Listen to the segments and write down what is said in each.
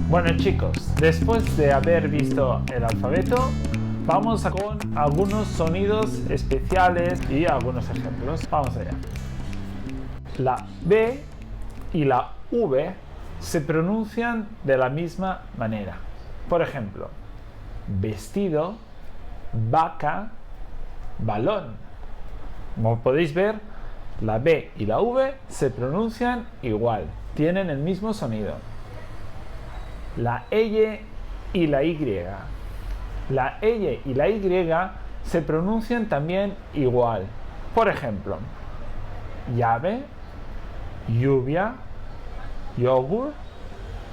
Bueno chicos, después de haber visto el alfabeto, vamos con algunos sonidos especiales y algunos ejemplos. Vamos allá. La B y la V se pronuncian de la misma manera. Por ejemplo, vestido, vaca, balón. Como podéis ver, la B y la V se pronuncian igual, tienen el mismo sonido. La L y la Y. La L y la Y se pronuncian también igual. Por ejemplo, llave, lluvia, yogur,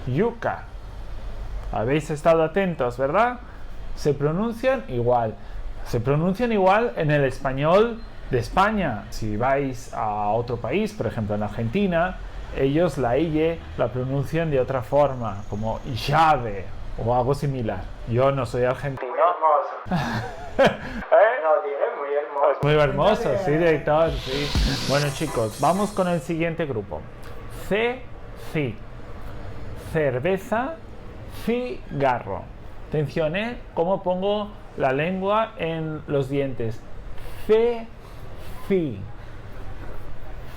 yuca. Habéis estado atentos, ¿verdad? Se pronuncian igual. Se pronuncian igual en el español de España. Si vais a otro país, por ejemplo en Argentina, ellos la L la pronuncian de otra forma, como llave o algo similar. Yo no soy argentino. Muy hermoso. No, dije muy hermoso. Muy hermoso, sí, director, sí. Bueno chicos, vamos con el siguiente grupo. C, cerveza, cigarro. Atención, cómo pongo la lengua en los dientes.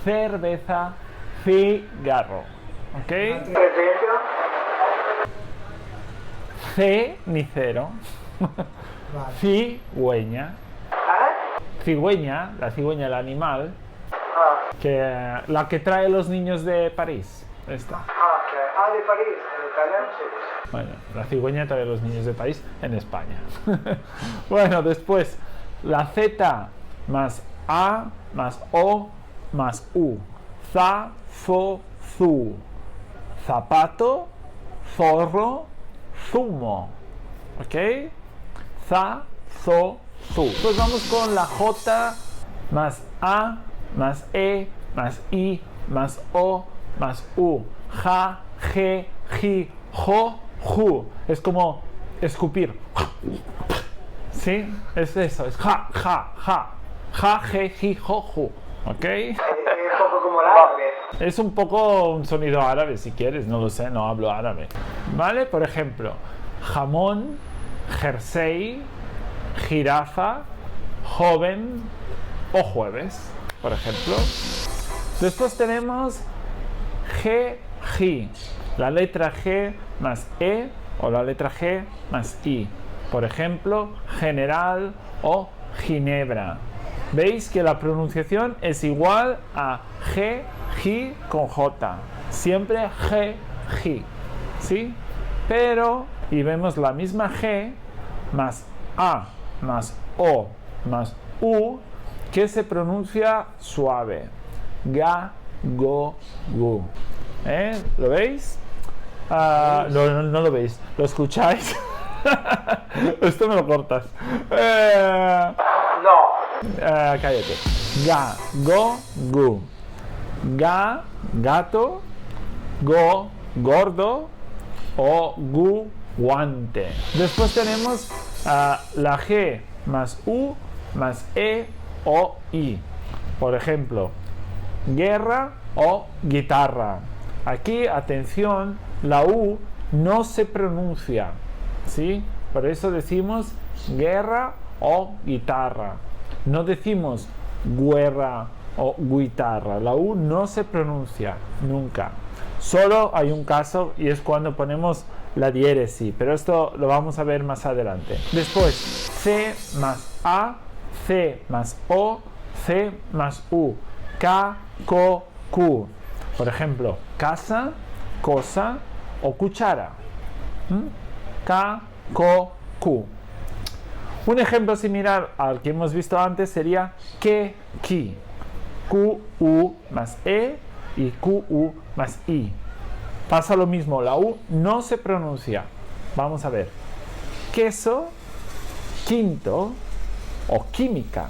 Cerveza, cigarro. ¿Ok? C ni cero. Cigüeña. Cigüeña, la cigüeña, el animal. La que trae los niños de París. Esta. De París, en italiano sí. Bueno, la cigüeña trae los niños de París en España. Bueno, después, la Z más A más O más U. Za, fo, zu. Zapato, zorro, zumo. ¿Ok? Za, zo, zu. Pues vamos con la J más A más E más I más O más U. Ja, je, ji, jo, ju. Es como escupir. ¿Sí? Es eso. Es ja, ja, ja. Ja, je, ji, jo, ju. ¿Ok? Es un poco como el árabe. Es un poco un sonido árabe, si quieres. No lo sé, no hablo árabe. ¿Vale? Por ejemplo, jamón, jersey, jirafa, joven o jueves, por ejemplo. Después tenemos G, la letra G más E o la letra G más I. Por ejemplo, general o ginebra. Veis que la pronunciación es igual a G, G con J. Siempre G, G. ¿Sí? Pero, y vemos la misma G más A más O más U que se pronuncia suave. Ga, go, gu. ¿Lo veis? No lo veis. ¿Lo escucháis? Esto me lo cortas. No. Cállate. Ga, go, gu. Ga, gato. Go, gordo. O gu, guante. Después tenemos la G más U más E o I. Por ejemplo, guerra o guitarra. Aquí, atención, la U no se pronuncia, ¿sí? Por eso decimos guerra o guitarra. No decimos guerra o guitarra. La U no se pronuncia nunca. Solo hay un caso y es cuando ponemos la diéresis, pero esto lo vamos a ver más adelante. Después, C más A, C más O, C más U. K, ko, ku. Por ejemplo, casa, cosa o cuchara. K, ko, ku. Un ejemplo similar al que hemos visto antes sería que, ki. Q, U más E y Q, U más I. Pasa lo mismo, la U no se pronuncia. Vamos a ver. Queso, quinto o química.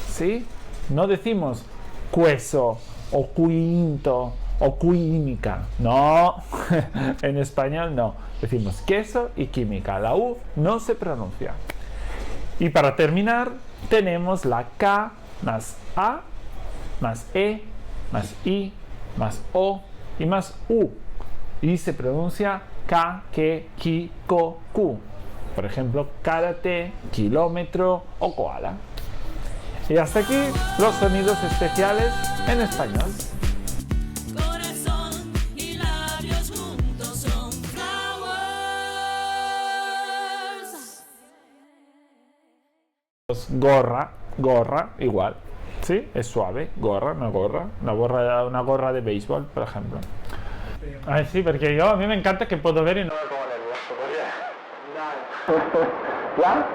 ¿Sí? No decimos cueso o quinto o química. No, en español no. Decimos queso y química. La U no se pronuncia. Y para terminar, tenemos la K más A, más E, más I, más O y más U. Y se pronuncia ka, ke, ki, ko, ku. Por ejemplo, karate, kilómetro o koala. Y hasta aquí los sonidos especiales en español. Corazón y labios juntos son flowers. Gorra, gorra, igual. ¿Sí? Es suave. Gorra, una gorra de béisbol, por ejemplo. Ay, sí, porque a mí me encanta que puedo ver y no... ¿Ya?